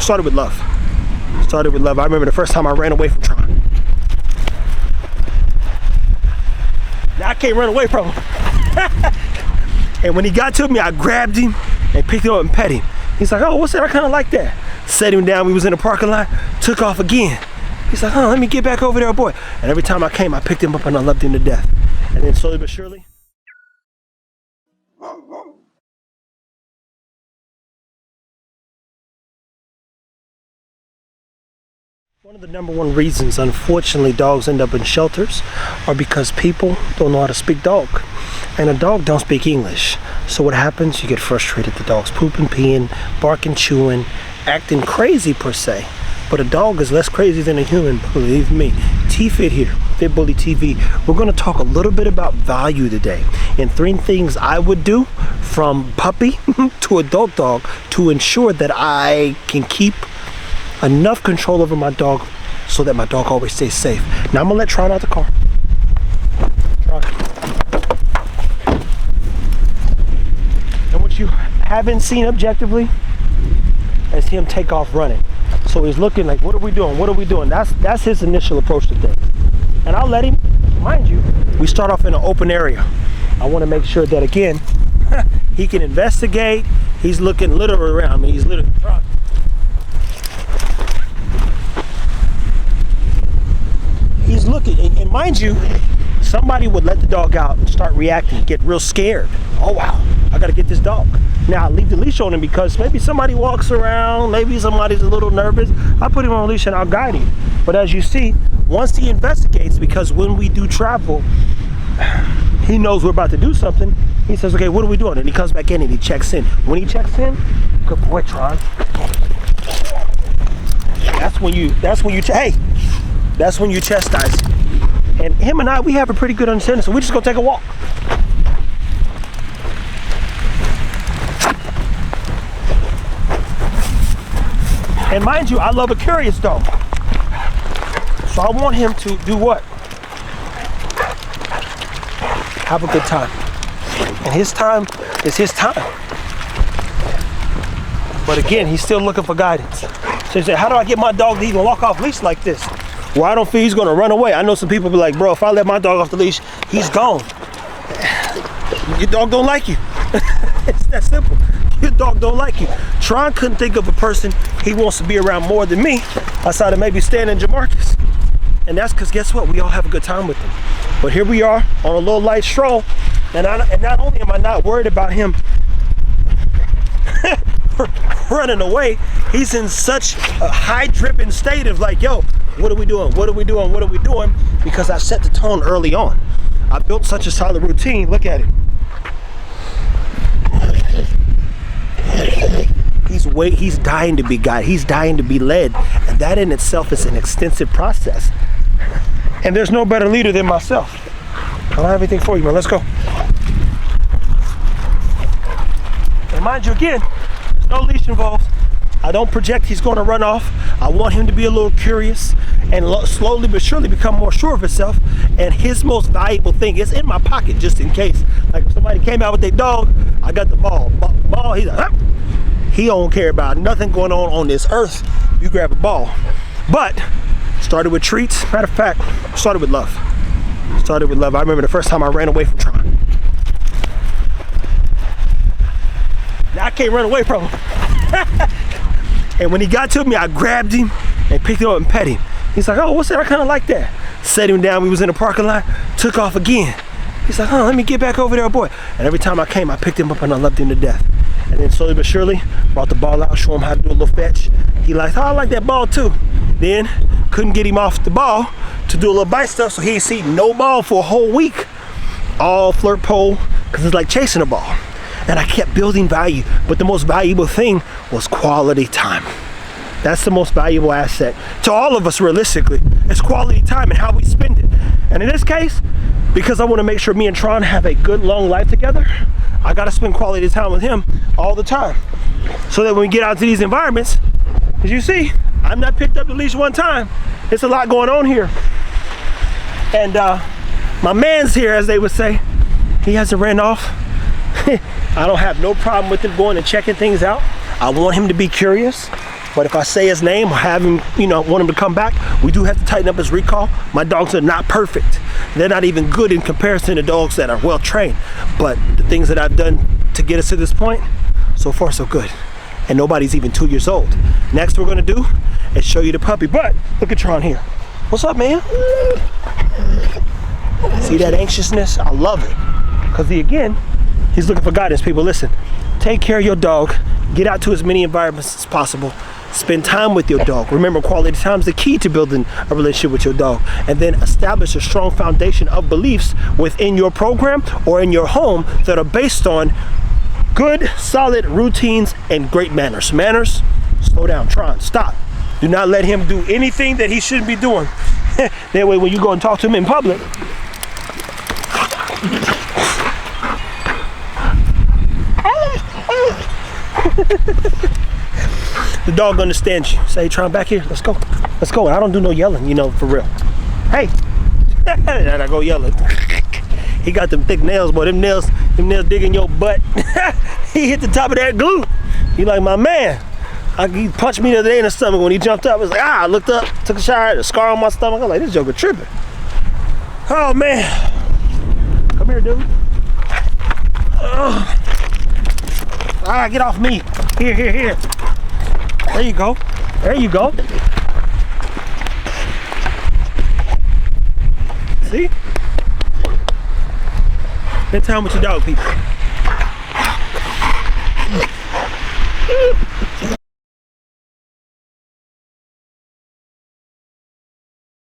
Started with love. Started with love. I remember the first time I ran away from Tron. Now I can't run away from him. And when he got to me, I grabbed him and picked him up and pet him. He's like, oh, what's that? I kind of like that. Set him down. We was in the parking lot. Took off again. He's like, oh, let me get back over there, boy. And every time I came, I picked him up and I loved him to death. And then slowly but surely. One of the number one reasons, unfortunately, dogs end up in shelters are because people don't know how to speak dog. And a dog don't speak English. So what happens? You get frustrated. The dog's pooping, peeing, barking, chewing, acting crazy per se. But a dog is less crazy than a human, believe me. T-Fit here, Fit Bully TV. We're gonna talk a little bit about value today and 3 things I would do from puppy to adult dog to ensure that I can keep enough control over my dog so that my dog always stays safe. Now I'm gonna let Tron out the car. Tron. And what you haven't seen objectively is him take off running. So he's looking like, what are we doing? What are we doing? That's his initial approach to things. And I'll let him, mind you, we start off in an open area. I want to make sure that, again, he can investigate. He's looking literally around me. He's literally trying. He's looking, and mind you, somebody would let the dog out and start reacting, get real scared. Oh wow, I gotta get this dog. Now I leave the leash on him because maybe somebody walks around, maybe somebody's a little nervous. I put him on a leash and I'll guide him. But as you see, once he investigates, because when we do travel, he knows we're about to do something. He says, okay, what are we doing? And he comes back in and he checks in. When he checks in, good boy, Tron. That's when you chastise him. And him and I, we have a pretty good understanding, so we just go take a walk. And mind you, I love a curious dog. So I want him to do what? Have a good time. And his time is his time. But again, he's still looking for guidance. So he said, how do I get my dog to even walk off leash like this? Well, I don't feel he's gonna run away. I know some people be like, bro, if I let my dog off the leash, he's gone. Your dog don't like you. It's that simple. Your dog don't like you. Tron couldn't think of a person he wants to be around more than me, outside of maybe Stan and Jamarcus. And that's because guess what? We all have a good time with them. But here we are on a little light stroll, and not only am I not worried about him running away, he's in such a high-dripping state of like, yo, what are we doing? What are we doing? What are we doing? Because I set the tone early on. I built such a solid routine. Look at it. He's dying to be guided. He's dying to be led. And that in itself is an extensive process. And there's no better leader than myself. I don't have anything for you, man. Let's go. And mind you, again, there's no leash involved. I don't project he's going to run off. I want him to be a little curious and slowly but surely become more sure of himself. And his most valuable thing is in my pocket, just in case. Like if somebody came out with their dog, I got the ball. Ball, he's like, huh? He don't care about nothing going on this earth. You grab a ball. But started with treats. Matter of fact, started with love. Started with love. I remember the first time I ran away from Tron. Now I can't run away from him. And when he got to me, I grabbed him and picked him up and pet him. He's like, oh, what's that? I kind of like that. Set him down. We was in the parking lot. Took off again. He's like, oh, let me get back over there, boy. And every time I came, I picked him up and I loved him to death. And then slowly but surely, brought the ball out, show him how to do a little fetch. He like, oh, I like that ball too. Then couldn't get him off the ball to do a little bite stuff, so he ain't seen no ball for a whole week. All flirt pole, because it's like chasing a ball. And I kept building value, but the most valuable thing was quality time. That's the most valuable asset to all of us realistically. It's quality time and how we spend it. And in this case, because I want to make sure me and Tron have a good long life together, I got to spend quality time with him all the time. So that when we get out to these environments, as you see, I'm not picked up the leash one time. It's a lot going on here. And my man's here, as they would say. He hasn't ran off. I don't have no problem with him going and checking things out. I want him to be curious. But if I say his name or have him, want him to come back, we do have to tighten up his recall. My dogs are not perfect. They're not even good in comparison to dogs that are well trained. But the things that I've done to get us to this point, so far so good. And nobody's even 2 years old. Next we're gonna do is show you the puppy. But look at Tron here. What's up, man? See that anxiousness? I love it. Because he's looking for guidance. People, listen, take care of your dog. Get out to as many environments as possible. Spend time with your dog. Remember, quality time is the key to building a relationship with your dog. And then establish a strong foundation of beliefs within your program or in your home that are based on good, solid routines and great manners. Manners, slow down, Tron, stop. Do not let him do anything that he shouldn't be doing. That way when you go and talk to him in public, the dog understands you. Say, Tron, back here, let's go. Let's go. And I don't do no yelling, for real. Hey, and I go yelling. He got them thick nails, boy. Them nails digging your butt. He hit the top of that glute. He like, my man. He punched me the other day in the stomach when he jumped up. It was like, I looked up, took a shower, had a scar on my stomach. I'm like, this joker tripping. Oh, man. Come here, dude. Get off me. Here. There you go. There you go. See? Spend time with your dog, people.